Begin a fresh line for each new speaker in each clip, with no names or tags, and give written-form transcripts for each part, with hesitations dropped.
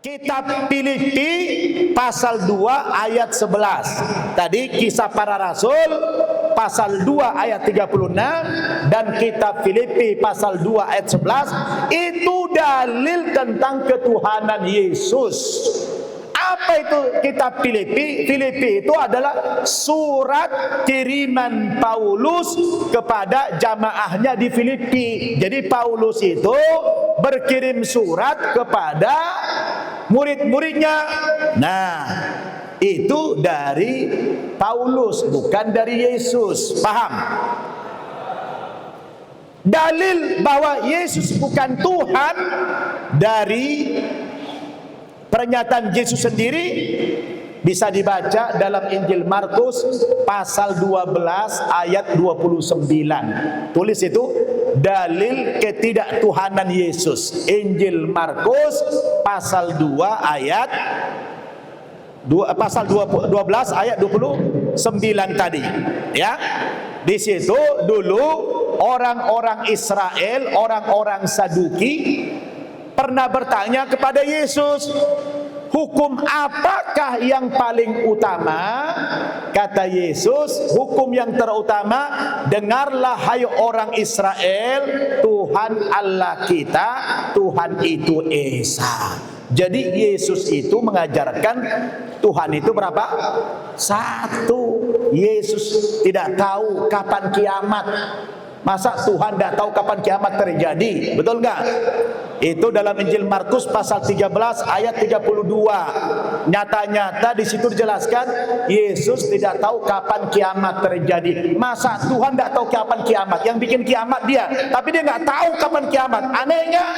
Kitab Filipi pasal 2 ayat 11. Tadi Kisah Para Rasul pasal 2 ayat 36 dan kitab Filipi pasal 2 ayat 11 itu dalil tentang ketuhanan Yesus. Apa itu kitab Filipi? Filipi itu adalah surat kiriman Paulus kepada jamaahnya di Filipi. Jadi Paulus itu berkirim surat kepada murid-muridnya. Nah, itu dari Paulus, bukan dari Yesus. Paham? Dalil bahwa Yesus bukan Tuhan dari pernyataan Yesus sendiri bisa dibaca dalam Injil Markus pasal 12 ayat 29. Tulis itu dalil ketidaktuhanan Yesus. Injil Markus pasal 2 ayat pasal 12 ayat 29 tadi, ya. Di situ dulu orang-orang Israel, orang-orang Saduki pernah bertanya kepada Yesus, hukum apakah yang paling utama? Kata Yesus, hukum yang terutama, dengarlah hai orang Israel, Tuhan Allah kita, Tuhan itu Esa. Jadi Yesus itu mengajarkan Tuhan itu berapa? Satu. Yesus tidak tahu kapan kiamat. Masa Tuhan tidak tahu kapan kiamat terjadi? Betul enggak? Itu dalam Injil Markus pasal 13 ayat 32. Nyata-nyata di situ dijelaskan Yesus tidak tahu kapan kiamat terjadi. Masa Tuhan tidak tahu kapan kiamat? Yang bikin kiamat dia, tapi dia nggak tahu kapan kiamat. Aneh enggak?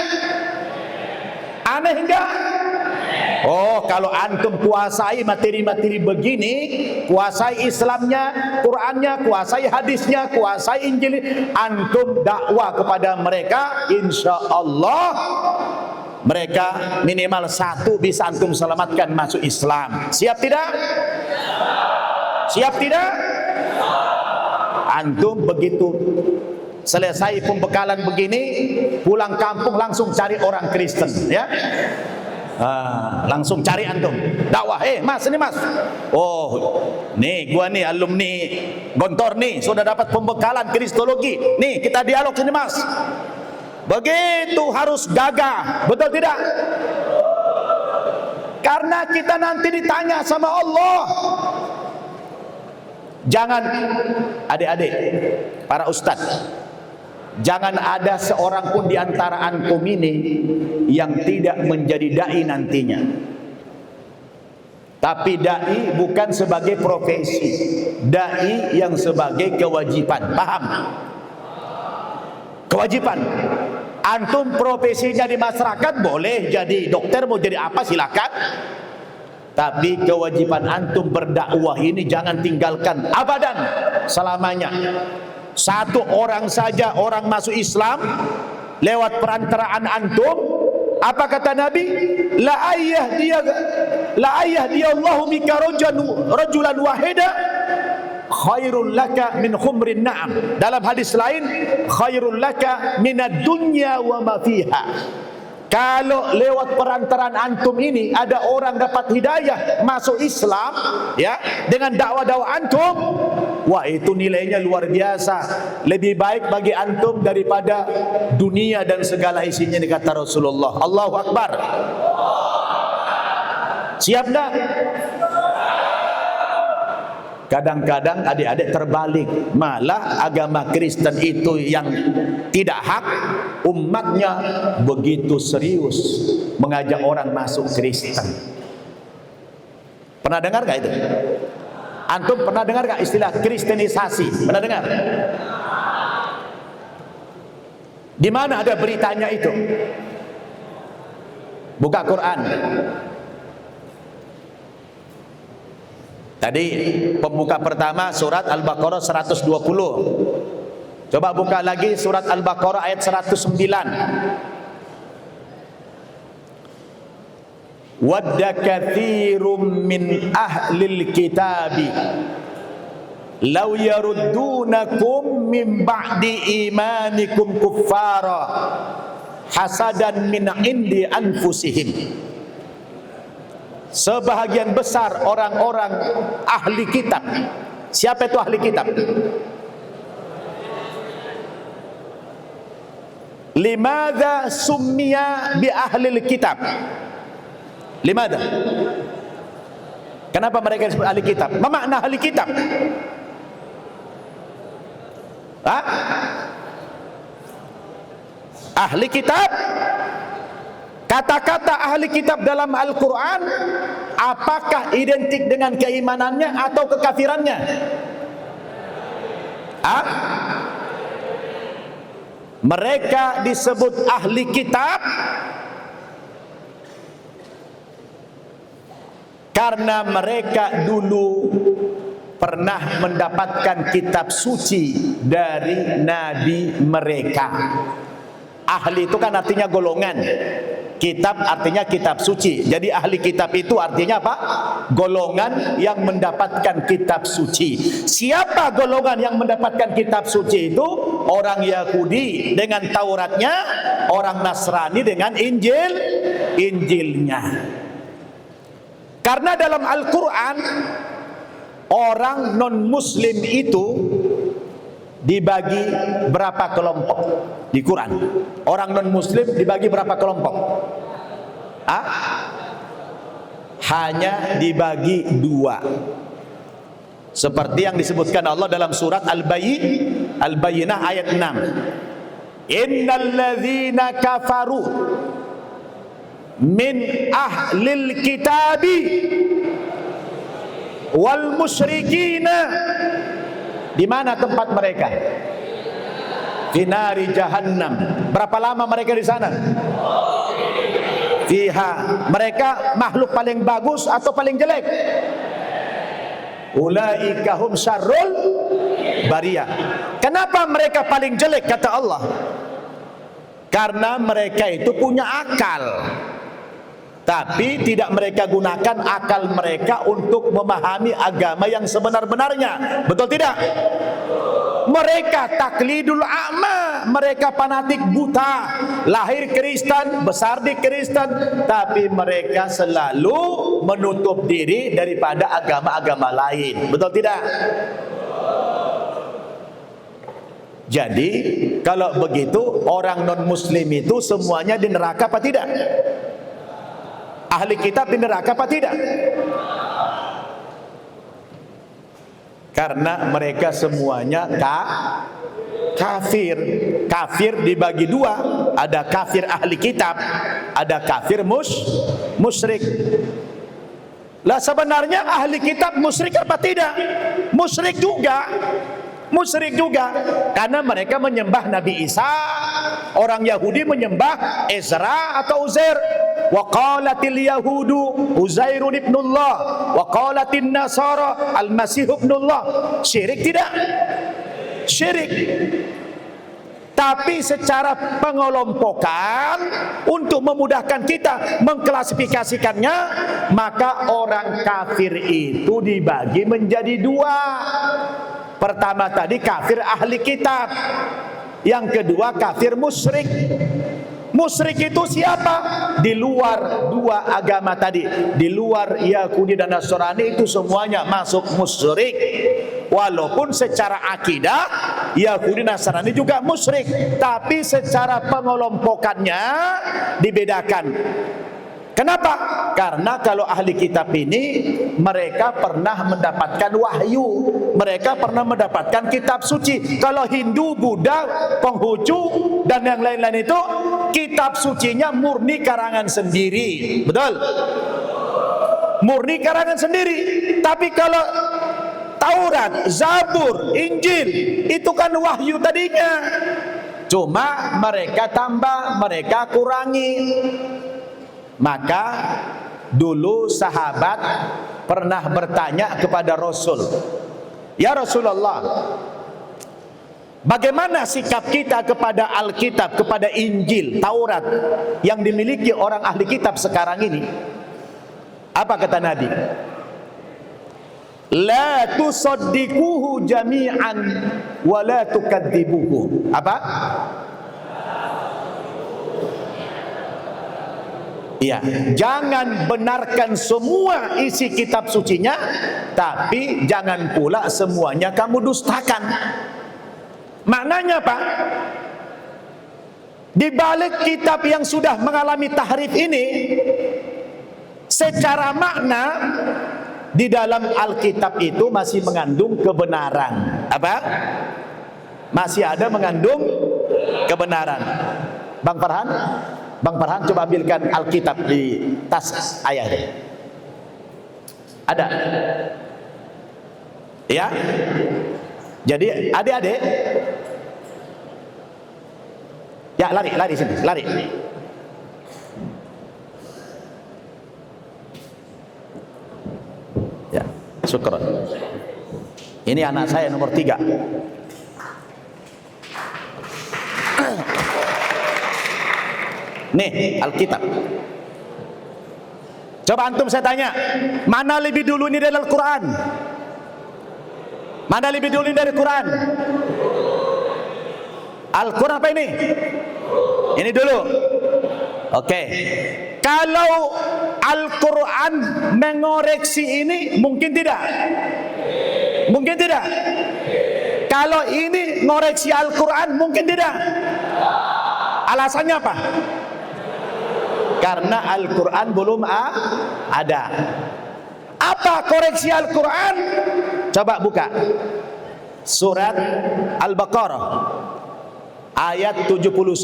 Aneh enggak? Oh, kalau antum kuasai materi-materi begini, kuasai Islamnya, Qurannya, kuasai hadisnya, kuasai Injil, antum dakwah kepada mereka, insya Allah mereka minimal satu bisa antum selamatkan masuk Islam. Siap tidak? Siap tidak? Antum begitu selesai pembekalan begini, pulang kampung langsung cari orang Kristen, ya. Langsung cari antum dakwah, mas ini mas, oh nih gua nih alumni Gontor nih sudah dapat pembekalan kristologi, nih kita dialog sini mas. Begitu harus gagah, betul tidak? Karena kita nanti ditanya sama Allah. Jangan, adik-adik para ustadz, jangan ada seorang pun di antara antum ini yang tidak menjadi dai nantinya. Tapi dai bukan sebagai profesi, dai yang sebagai kewajiban. Paham? Kewajiban. Antum profesinya di masyarakat boleh jadi dokter, mau jadi apa silakan. Tapi kewajiban antum berdakwah ini jangan tinggalkan abadan selamanya. Satu orang saja orang masuk Islam lewat perantaraan antum, apa kata Nabi? La ayah dia Allahu bika rajulan wahida khairul laka min khumrin na'am. Dalam hadis lain, khairul laka minad dunya wa ma fiha. Kalau lewat perantaraan antum ini ada orang dapat hidayah masuk Islam, ya, dengan dakwah-dakwah antum, wah itu nilainya luar biasa. Lebih baik bagi antum daripada dunia dan segala isinya, kata Rasulullah. Allahu Akbar. Siap dah? Kadang-kadang adik-adik terbalik, malah agama Kristen itu yang tidak hak, umatnya begitu serius mengajak orang masuk Kristen. Pernah dengar gak itu? Antum pernah dengar gak istilah kristenisasi? Pernah dengar? Di mana ada beritanya itu? Buka Quran. Tadi pembuka pertama surat Al-Baqarah 120. Coba buka lagi surat Al-Baqarah ayat 109. Wadda katsirum min ahlil kitabi law yaruddunakum min ba'di imanikum kuffara hasadan min indi anfusihim sebahagian besar orang-orang ahli kitab. Siapa itu ahli kitab? Limadha summiya bi ahlil kitab? Limadha? Kenapa mereka disebut ahli kitab? Apa makna ahli kitab? Hah? Ahli kitab, kata-kata ahli kitab dalam Al-Quran, apakah identik dengan keimanannya atau kekafirannya? Hah? Mereka disebut ahli kitab karena mereka dulu pernah mendapatkan kitab suci dari nabi mereka. Ahli itu kan artinya golongan, kitab artinya kitab suci. Jadi ahli kitab itu artinya apa? Golongan yang mendapatkan kitab suci. Siapa golongan yang mendapatkan kitab suci itu? Orang Yahudi dengan Tauratnya, orang Nasrani dengan Injilnya. Karena dalam Al-Quran orang non-Muslim itu dibagi berapa kelompok di Quran? Orang non-Muslim dibagi berapa kelompok? Ah? Hanya dibagi 2. Seperti yang disebutkan Allah dalam surat Al-Bayyinah ayat 6. Innal ladzina kafaru min ahlil kitabi wal musyrikina. Di mana tempat mereka? Finari jahannam. Berapa lama mereka di sana? Fiha. Mereka makhluk paling bagus atau paling jelek? Ulaika hum syarrul bariyah. Kenapa mereka paling jelek kata Allah? Karena mereka itu punya akal, tapi tidak mereka gunakan akal mereka untuk memahami agama yang sebenar-benarnya. Betul tidak? Mereka taklidul a'ma, mereka fanatik buta, lahir Kristen, besar di Kristen, tapi mereka selalu menutup diri daripada agama-agama lain. Betul tidak? Jadi kalau begitu orang non-muslim itu semuanya di neraka apa tidak? Ahli kitab di neraka apa tidak? Karena mereka semuanya kafir. Kafir dibagi 2. Ada kafir ahli kitab, ada kafir musyrik. Lah sebenarnya ahli kitab musyrik apa tidak? Musyrik juga. Musyrik juga. Karena mereka menyembah Nabi Isa. Orang Yahudi menyembah Ezra atau Uzair. Wa qalatil yahudu Uzairun ibnullah wa qalatin nasara al-masih ibnullah. Syirik tidak? Syirik. Tapi secara pengelompokan untuk memudahkan kita mengklasifikasikannya, maka orang kafir itu dibagi menjadi 2. Pertama tadi kafir ahli kitab, yang kedua kafir musyrik. Musyrik itu siapa? Di luar 2 agama tadi, di luar Yahudi dan Nasrani itu semuanya masuk musyrik. Walaupun secara akidah Yahudi Nasrani juga musyrik, tapi secara pengelompokannya dibedakan. Kenapa? Karena kalau ahli kitab ini mereka pernah mendapatkan wahyu, mereka pernah mendapatkan kitab suci. Kalau Hindu, Buddha, Konghucu dan yang lain-lain itu kitab sucinya murni karangan sendiri. Betul? Murni karangan sendiri. Tapi kalau Taurat, Zabur, Injil itu kan wahyu tadinya. Cuma mereka tambah, mereka kurangi. Maka dulu sahabat pernah bertanya kepada Rasul, "Ya Rasulullah, bagaimana sikap kita kepada Alkitab, kepada Injil, Taurat yang dimiliki orang ahli kitab sekarang ini?" Apa kata Nabi? "La tusaddiquhu jami'an wa la tukadzibuhu." Apa? Ya, jangan benarkan semua isi kitab sucinya, tapi jangan pula semuanya kamu dustakan. Maknanya apa? Di balik kitab yang sudah mengalami tahrif ini, secara makna di dalam Alkitab itu masih mengandung kebenaran. Apa? Masih ada mengandung kebenaran. Bang Farhan coba ambilkan Alkitab di tas ayah. Ada? Ya? Jadi adik-adik, ya lari sini, lari. Ya, syukur. Ini anak saya nomor 3. Nih Alkitab. Coba antum saya tanya, mana lebih dulu ini dari Al-Quran? Mana lebih dulu ini dari Quran? Al-Quran apa ini? Ini dulu. Oke. Kalau Al-Quran mengoreksi ini, mungkin tidak? Mungkin tidak? Kalau ini ngoreksi Al-Quran, mungkin tidak? Alasannya apa? Karena Al-Quran belum ada. Apa koreksi Al-Quran? Coba buka surat Al-Baqarah ayat 79.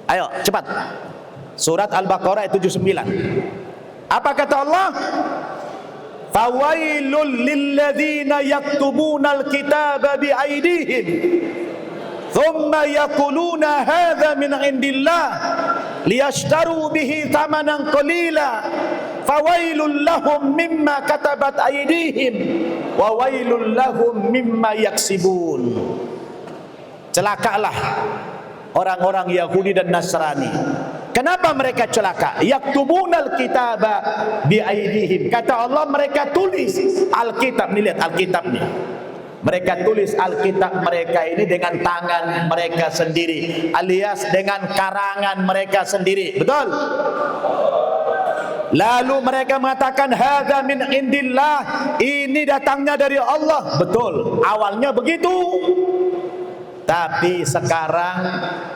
Ayo cepat, surat Al-Baqarah ayat 79. Apa kata Allah? Fawailul lilladzina yaktubuna al-kitaba biaydihim thumma yaquluna hadza min indillah liyashtaru bihi thamanan qalila fawailul lahum mimma katabat aydihim wa wailul lahum mimma yaksibun. Celakalah orang-orang Yahudi dan Nasrani. Kenapa mereka celaka? Yaktubunal kitaba biaydihim. Kata Allah, mereka tulis Alkitab. Nih lihat Alkitab nih. Mereka tulis Alkitab mereka ini dengan tangan mereka sendiri, alias dengan karangan mereka sendiri. Betul? Lalu mereka mengatakan hadza min indillah, ini datangnya dari Allah. Betul, awalnya begitu. Tapi sekarang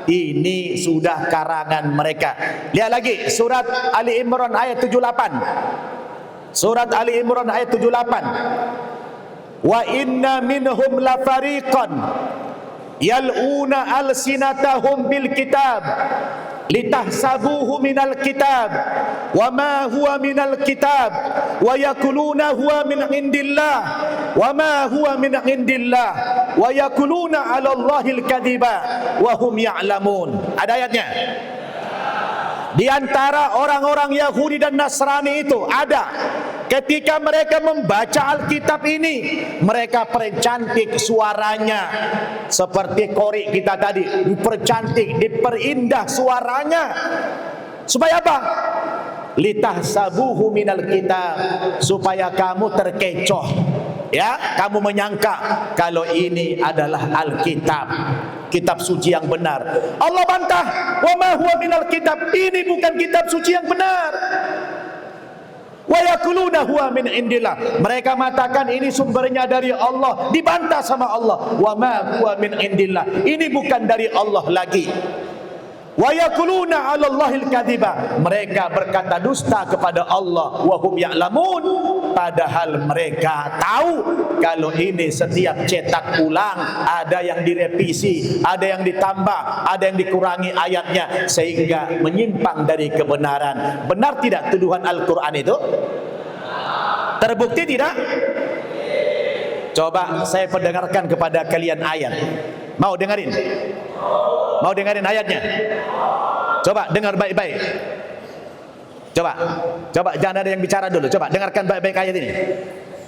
ini sudah karangan mereka. Lihat lagi surat Ali Imran ayat 78. Surat Ali Imran ayat 78. Wa inna minhum la fariqan yal'una alsinatahum bil kitab litahsabuhu minal kitab wa ma huwa minal kitab wa yakuluna huwa min indillah wa ma huwa min indillah wa yakuluna 'ala Allahil kadhiba wa hum ya'lamun. Ada ayatnya. Di antara orang-orang Yahudi dan Nasrani itu ada, ketika mereka membaca Alkitab ini, mereka percantik suaranya seperti qori kita tadi, dipercantik, diperindah suaranya. Supaya apa? Litahsabuhu minal kitab, supaya kamu terkecoh, ya, kamu menyangka kalau ini adalah Alkitab, kitab suci yang benar. Allah bantah, wa ma huwa minal kitab, ini bukan kitab suci yang benar. Wa yakuluna huwa min indillah, mereka mengatakan ini sumbernya dari Allah, dibantah sama Allah. Wa ma huwa min indillah, ini bukan dari Allah lagi. Wa yakuluna 'ala Allahil kadhiba, mereka berkata dusta kepada Allah. Wa hum ya'lamun, padahal mereka tahu kalau ini setiap cetak ulang ada yang direvisi, ada yang ditambah, ada yang dikurangi ayatnya sehingga menyimpang dari kebenaran. Benar tidak tuduhan Al-Quran itu? Terbukti tidak? Coba saya perdengarkan kepada kalian ayat. Mau dengerin? Mau dengerin ayatnya? Coba dengar baik-baik. Coba jangan ada yang bicara dulu. Coba dengarkan baik-baik ayat ini.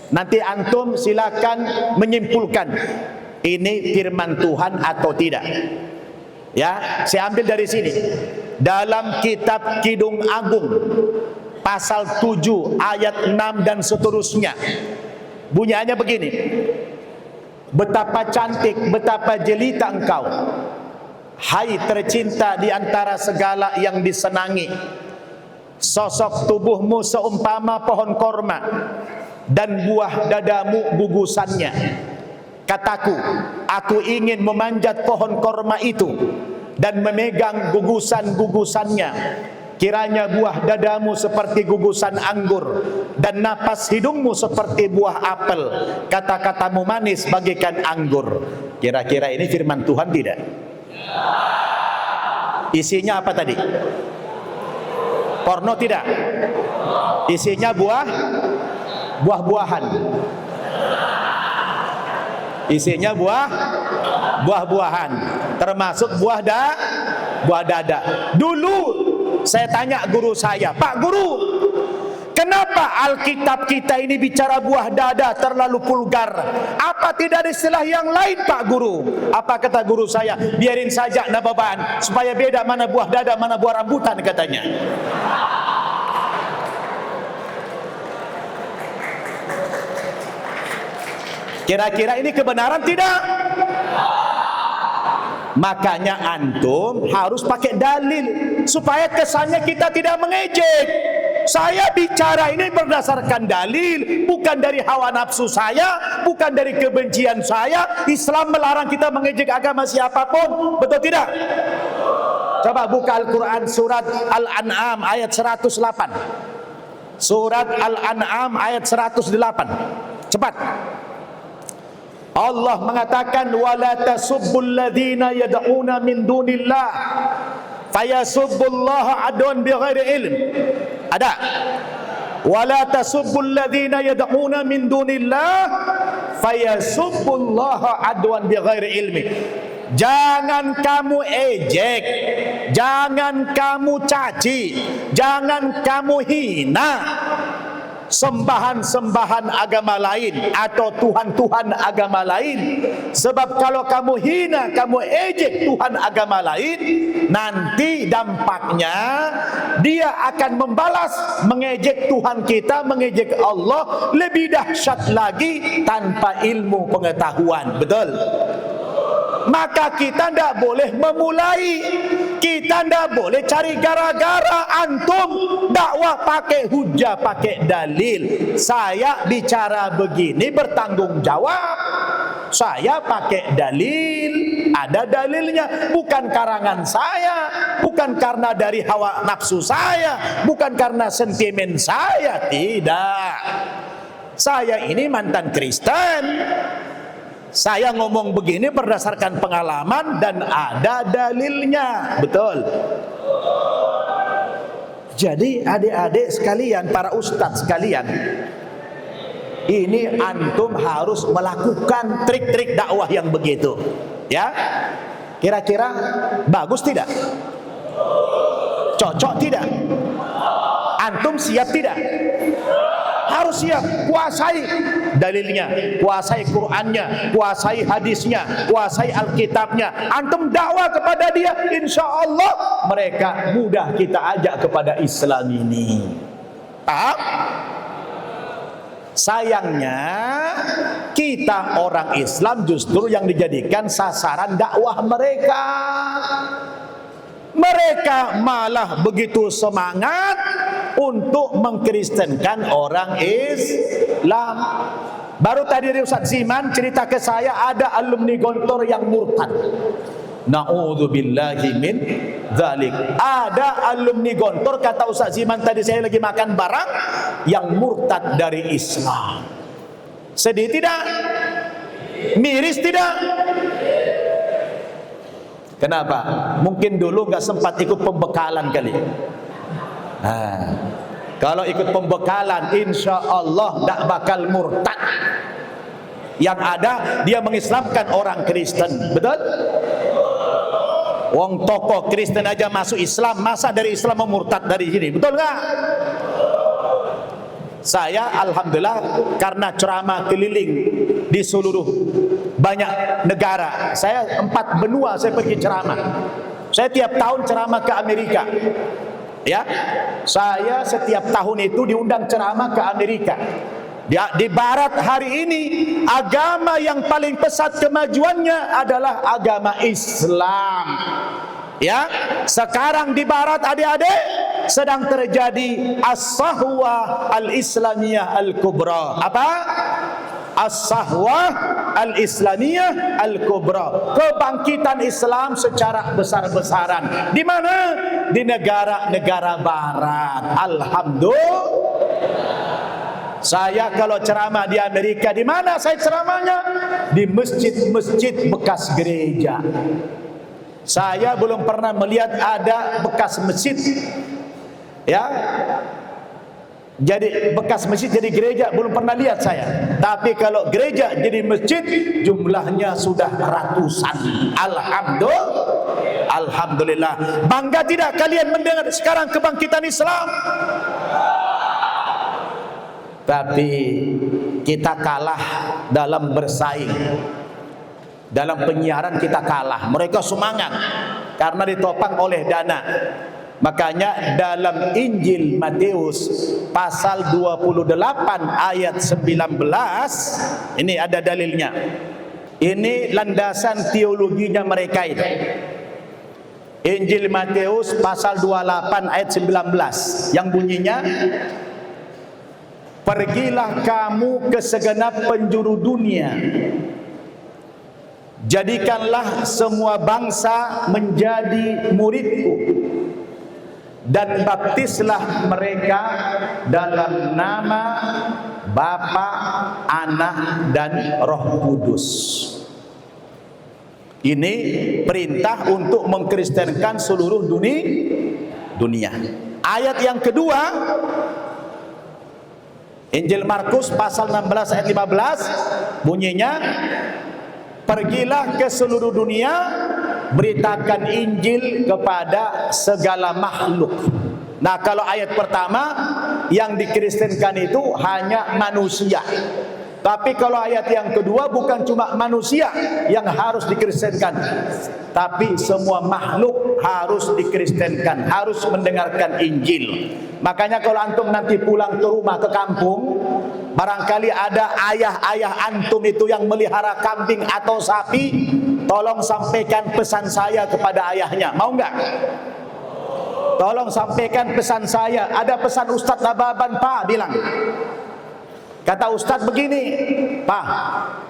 Nanti antum silakan menyimpulkan ini firman Tuhan atau tidak. Ya, saya ambil dari sini. Dalam kitab Kidung Agung pasal 7 ayat 6 dan seterusnya. Bunyinya begini. Betapa cantik, betapa jelita engkau, Hai tercinta di antara segala yang disenangi, sosok tubuhmu seumpama pohon korma dan buah dadamu gugusannya. Kataku, aku ingin memanjat pohon korma itu dan memegang gugusan-gugusannya. Kiranya buah dadamu seperti gugusan anggur dan napas hidungmu seperti buah apel. Kata-katamu manis bagaikan anggur. Kira-kira ini firman Tuhan tidak? Isinya apa tadi? Porno tidak? Isinya buah-buahan. Isinya buah-buahan, termasuk buah dada. Dulu saya tanya guru saya, Pak Guru, kenapa Alkitab kita ini bicara buah dada terlalu vulgar? Apa tidak ada istilah yang lain, Pak Guru? Apa kata guru saya? Biarin saja nababaan, supaya beda mana buah dada, mana buah rambutan, katanya. Kira-kira ini kebenaran tidak? Makanya antum harus pakai dalil supaya kesannya kita tidak mengejek. Saya bicara ini berdasarkan dalil, bukan dari hawa nafsu saya, bukan dari kebencian saya. Islam melarang kita mengejek agama siapapun, betul tidak? Coba buka Al-Quran surat Al-An'am ayat 108. Surat Al-An'am ayat 108. Cepat. Allah mengatakan, wala tasubbul ladzina yad'una min dunillah fayasubbullaha adwan bighairi ilm. Ada? Wala tasubbul ladzina yad'una min dunillah fayasubbullaha adwan bighairi ilmi. Jangan kamu ejek, jangan kamu caci, jangan kamu hina sembahan-sembahan agama lain atau Tuhan-Tuhan agama lain. Sebab kalau kamu hina, kamu ejek Tuhan agama lain, nanti dampaknya dia akan membalas mengejek Tuhan kita, mengejek Allah lebih dahsyat lagi tanpa ilmu pengetahuan. Betul? Maka kita tidak boleh memulai, kita tidak boleh cari gara-gara. Antum dakwah pakai hujah, pakai dalil. Saya bicara begini bertanggung jawab. Saya pakai dalil, ada dalilnya, bukan karangan saya, bukan karena dari hawa nafsu saya, bukan karena sentimen saya, tidak. Saya ini mantan Kristen. Saya ngomong begini berdasarkan pengalaman dan ada dalilnya. Betul. Jadi adik-adik sekalian, para ustadz sekalian, ini antum harus melakukan trik-trik dakwah yang begitu. Ya, kira-kira bagus tidak? Cocok tidak? Antum siap tidak? Harus siap, kuasai dalilnya, kuasai Qur'annya, kuasai hadisnya, kuasai Alkitabnya. Antum dakwah kepada dia, insya Allah mereka mudah kita ajak kepada Islam ini. Paham? Sayangnya kita orang Islam justru yang dijadikan sasaran dakwah mereka. Mereka malah begitu semangat untuk mengkristenkan orang Islam. Baru tadi Ustaz Ziman cerita ke saya ada alumni Gontor yang murtad. Na'udzubillahi min dzalik. Ada alumni Gontor, kata Ustaz Ziman tadi saya lagi makan barang, yang murtad dari Islam. Sedih tidak? Miris tidak? Kenapa? Mungkin dulu nggak sempat ikut pembekalan kali. Nah, kalau ikut pembekalan, insya Allah tidak bakal murtad. Yang ada dia mengislamkan orang Kristen, betul? Wong tokoh Kristen aja masuk Islam, masa dari Islam memurtad dari sini, betul nggak? Saya alhamdulillah karena ceramah keliling di seluruh banyak negara. Saya 4 benua saya pergi ceramah. Saya tiap tahun ceramah ke Amerika. Ya, saya setiap tahun itu diundang ceramah ke Amerika. Di Barat hari ini agama yang paling pesat kemajuannya adalah agama Islam. Ya, sekarang di barat adik-adik sedang terjadi as-sahwa al-islamiyah al-kubra. Apa? As-sahwa al-islamiyah al-kubra. Kebangkitan Islam secara besar-besaran. Di mana? Di negara-negara barat. Alhamdulillah. Saya kalau ceramah di Amerika, di mana saya ceramahnya? Di masjid-masjid bekas gereja. Saya belum pernah melihat ada bekas masjid, ya, jadi bekas masjid jadi gereja, belum pernah lihat saya. Tapi kalau gereja jadi masjid, jumlahnya sudah ratusan. Alhamdulillah. Bangga tidak kalian mendengar sekarang kebangkitan Islam? Tapi kita kalah dalam bersaing. Dalam penyiaran kita kalah. Mereka semangat karena ditopang oleh dana. Makanya dalam Injil Matius pasal 28 ayat 19, ini ada dalilnya. Ini landasan teologinya mereka itu. Injil Matius pasal 28 ayat 19 yang bunyinya, pergilah kamu ke segenap penjuru dunia, jadikanlah semua bangsa menjadi muridku, dan baptislah mereka dalam nama Bapa, Anak, dan Roh Kudus. Ini perintah untuk mengkristenkan seluruh dunia. Ayat yang kedua, Injil Markus pasal 16 ayat 15 bunyinya, pergilah ke seluruh dunia, beritakan Injil kepada segala makhluk. Nah, kalau ayat pertama yang dikristenkan itu hanya manusia. Tapi kalau ayat yang kedua bukan cuma manusia yang harus dikristenkan, tapi semua makhluk harus dikristenkan, harus mendengarkan Injil. Makanya kalau antum nanti pulang ke rumah, ke kampung, barangkali ada ayah-ayah antum itu yang melihara kambing atau sapi, tolong sampaikan pesan saya kepada ayahnya. Mau enggak? Tolong sampaikan pesan saya. Ada pesan Ustadz Nababan, Pak, bilang. Kata Ustadz begini, Pak,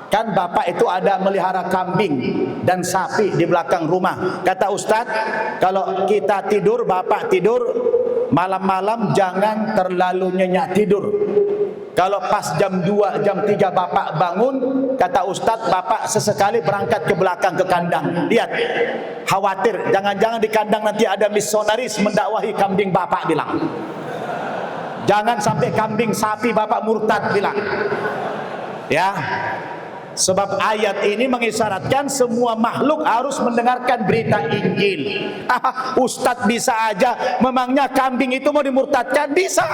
kan Bapak itu ada melihara kambing dan sapi di belakang rumah. Kata Ustadz, kalau kita tidur, Bapak tidur, malam-malam jangan terlalu nyenyak tidur. Kalau pas jam 2, jam 3 Bapak bangun, kata Ustadz, Bapak sesekali berangkat ke belakang ke kandang. Lihat, khawatir, jangan-jangan di kandang nanti ada misionaris mendakwahi kambing Bapak, bilang. Jangan sampai kambing sapi Bapak murtad, bilang. Ya, sebab ayat ini mengisyaratkan semua makhluk harus mendengarkan berita Injil. Ustadz bisa aja, memangnya kambing itu mau dimurtadkan? Bisa.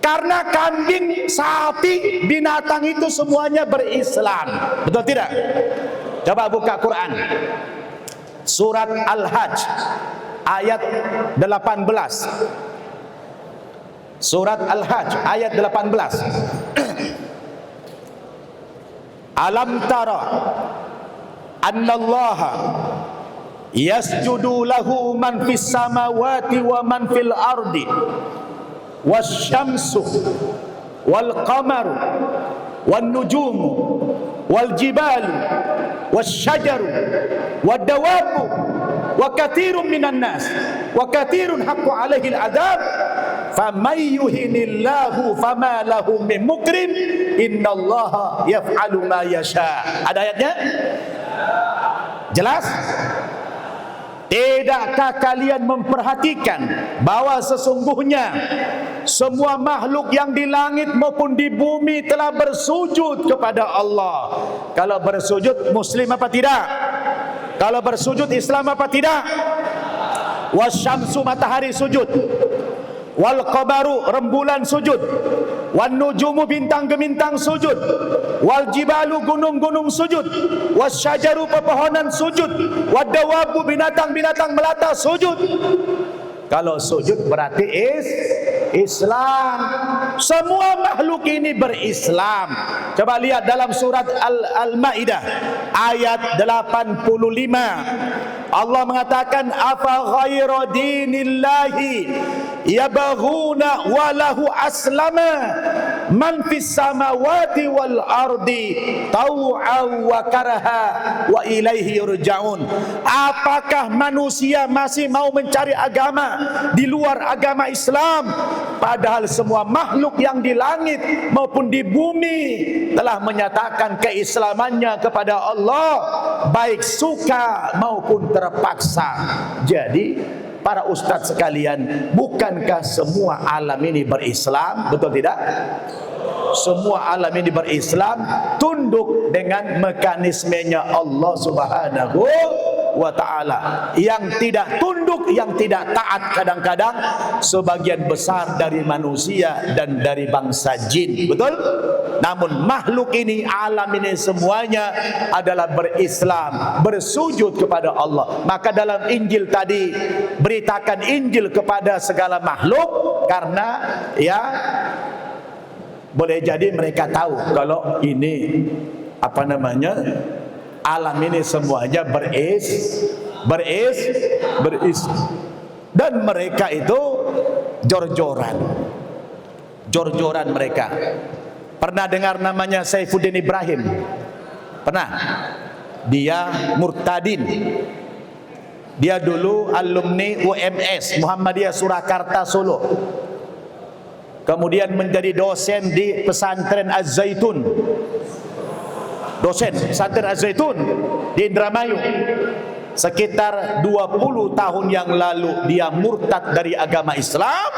Karena kambing, sapi, binatang itu semuanya berislam. Betul tidak? Coba buka Quran. Surat Al-Hajj ayat 18. Surat Al-Hajj ayat 18. Alam tara annallaha yasjudu lahu man fis samawati wa man fil ardi wasyamsu wal qamaru wan nujumu wal jibalu wasyajaru wad dawabu wa katsirun minan nas wa katsirun haqqu alaihi al-adzab famay yuhinillahu fama lahu min mukrim innallaha yaf'alu ma yasha. Ada ayatnya? Jelas? Tidakkah kalian memperhatikan bahwa sesungguhnya semua makhluk yang di langit maupun di bumi telah bersujud kepada Allah? Kalau bersujud muslim apa tidak? Kalau bersujud Islam apa tidak? Wasyamsu, matahari sujud. Wal qamaru, rembulan sujud. Wan nujumu, bintang-bintang sujud. Wal jibalu, gunung-gunung sujud. Wasyajaru, pepohonan sujud. Wad dawabu, binatang-binatang melata sujud. Kalau sujud berarti Islam. Semua makhluk ini berislam. Coba lihat dalam surat Al-Maidah ayat 85. Allah mengatakan afa ghayra dinillahi yabghuna wa lahu aslama man fis samawati wal ardi tau'an wa karaha wa ilaihi yurja'un. Apakah manusia masih mau mencari agama di luar agama Islam, padahal semua makhluk yang di langit maupun di bumi telah menyatakan keislamannya kepada Allah, baik suka maupun terpaksa. Jadi para ustadz sekalian, bukankah semua alam ini berislam? Betul tidak? Semua alam ini berislam, tunduk dengan mekanismenya Allah Subhanahu wa ta'ala. Yang tidak tunduk, yang tidak taat kadang-kadang sebagian besar dari manusia dan dari bangsa jin. Betul? Namun makhluk ini, alam ini semuanya adalah berislam, bersujud kepada Allah. Maka dalam Injil tadi, beritakan Injil kepada segala makhluk, karena ya boleh jadi mereka tahu kalau ini apa namanya, alam ini semuanya beris dan mereka itu jor-joran mereka. Pernah dengar namanya Saifuddin Ibrahim? Pernah? Dia murtadin. Dia dulu alumni UMS Muhammadiyah Surakarta Solo. Kemudian menjadi dosen di pesantren Az-Zaitun. Dosen pesantren Az-Zaitun di Indramayu. Sekitar 20 tahun yang lalu dia murtad dari agama Islam,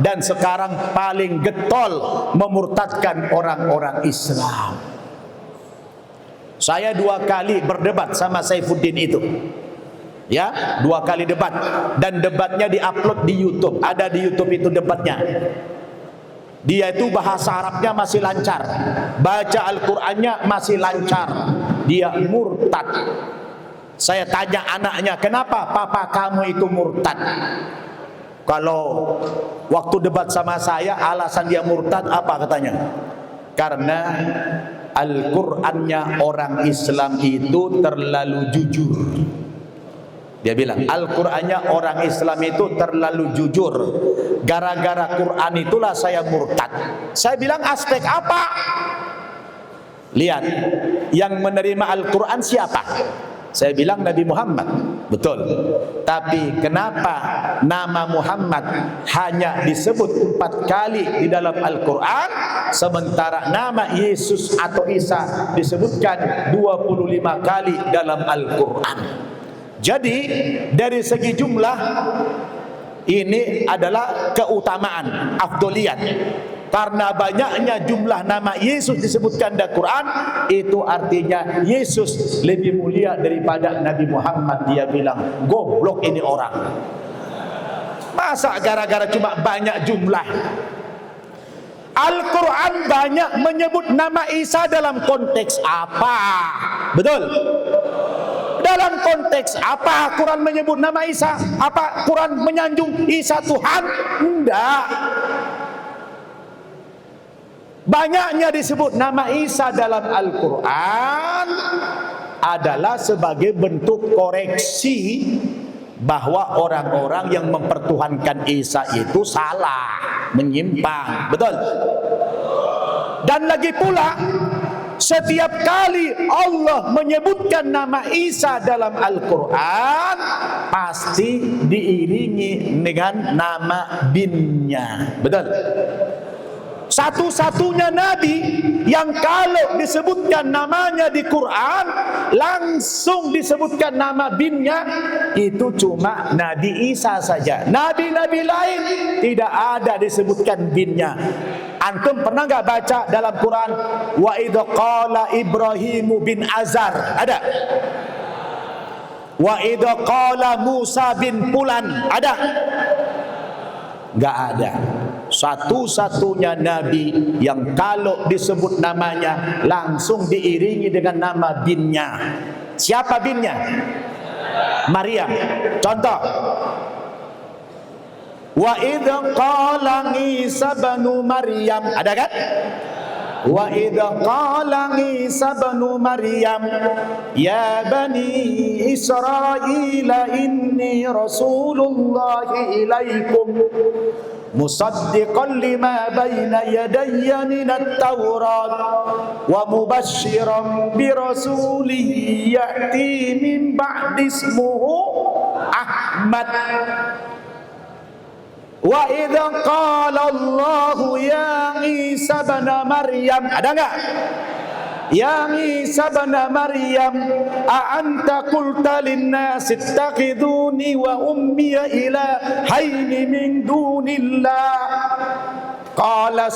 dan sekarang paling getol memurtadkan orang-orang Islam. Saya 2 kali berdebat sama Saifuddin itu. Ya, 2 kali debat, dan debatnya diupload di YouTube. Ada di YouTube itu debatnya. Dia itu bahasa Arabnya masih lancar, baca Al-Qur'annya masih lancar. Dia murtad. Saya tanya anaknya, kenapa papa kamu itu murtad? Kalau waktu debat sama saya, alasan dia murtad apa katanya? Karena Al-Qur'annya orang Islam itu terlalu jujur. Dia bilang Al-Qur'annya orang Islam itu terlalu jujur. Gara-gara Quran itulah saya murtad. Saya bilang aspek apa? Lihat, yang menerima Al-Quran siapa? Saya bilang Nabi Muhammad. Betul. Tapi kenapa nama Muhammad hanya disebut 4 kali di dalam Al-Quran, sementara nama Yesus atau Isa disebutkan 25 kali dalam Al-Quran? Jadi dari segi jumlah, ini adalah keutamaan, afdoliyat. Karena banyaknya jumlah nama Yesus disebutkan dalam Quran, itu artinya Yesus lebih mulia daripada Nabi Muhammad. Dia bilang, goblok ini orang. Masa gara-gara cuma banyak jumlah? Al-Quran banyak menyebut nama Isa dalam konteks apa? Betul? Dalam konteks apa Quran menyebut nama Isa? Apa Quran menyanjung Isa Tuhan? Enggak. Banyaknya disebut nama Isa dalam Al-Quran adalah sebagai bentuk koreksi bahwa orang-orang yang mempertuhankan Isa itu salah, menyimpang. Betul? Dan lagi pula, setiap kali Allah menyebutkan nama Isa dalam Al-Quran, pasti diiringi dengan nama binnya. Betul? Satu-satunya Nabi yang kalau disebutkan namanya di Quran langsung disebutkan nama binnya, itu cuma Nabi Isa saja. Nabi-nabi lain tidak ada disebutkan binnya. Antum pernah nggak baca dalam Quran wa idh qala Ibrahimu bin Azar? Ada? Wa idh qala Musa bin Fulan? Ada? Nggak ada. Satu-satunya Nabi yang kalau disebut namanya langsung diiringi dengan nama binnya. Siapa binnya? Maryam. Contoh, wa idh qala Isa banu Maryam. Ada kan? Wa idza qala Isa ibn Maryam ya bani Israila inni rasulullahi ilaikum musaddiqan lima baina yadayya minat Taurat wa mubasysyiran bi rasulin ya'ti min ba'di ismuhu Ahmad. Wa idza qala Allah ya Isa ibn Maryam, ada enggak? Ya Isa ibn Maryam a anta qulta lin-nas ittakhiduni wa ummi ilahaini min dunillah qala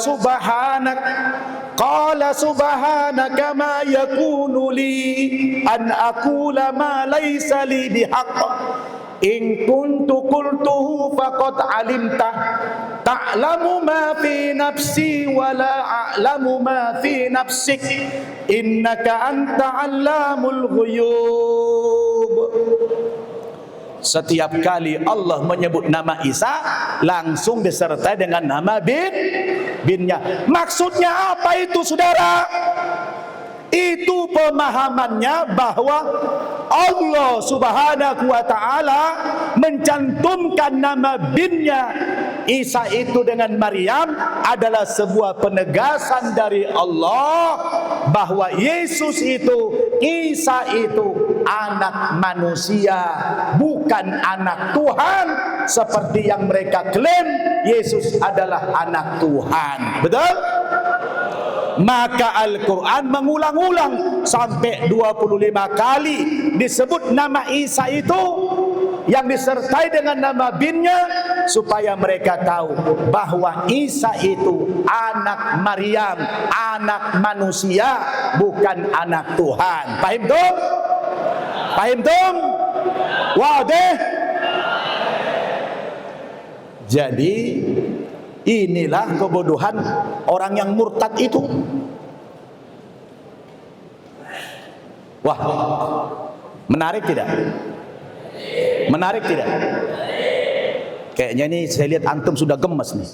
subhanaka ma yakunu li an aqula ma laysa li bihaqq in kuntu qultuhu faqad alimta ta'lamu ma fi nafsi wa la a'lamu ma fi nafsik innaka anta 'allamul ghuyub. Setiap kali Allah menyebut nama Isa langsung disertai dengan nama binnya. Maksudnya apa itu, saudara? Itu pemahamannya bahwa Allah Subhanahu wa ta'ala mencantumkan nama binnya Isa itu dengan Maryam adalah sebuah penegasan dari Allah bahwa Yesus itu, Isa itu anak manusia, bukan anak Tuhan seperti yang mereka klaim Yesus adalah anak Tuhan. Betul? Maka Al-Quran mengulang-ulang sampai 25 kali disebut nama Isa itu yang disertai dengan nama binnya supaya mereka tahu bahwa Isa itu anak Maryam, anak manusia, bukan anak Tuhan. Paham tuh? Paham tuh? Wadih? Jadi inilah kebodohan orang yang murtad itu. Wah, menarik tidak? Menarik tidak? Kayaknya ini saya lihat antum sudah gemes nih.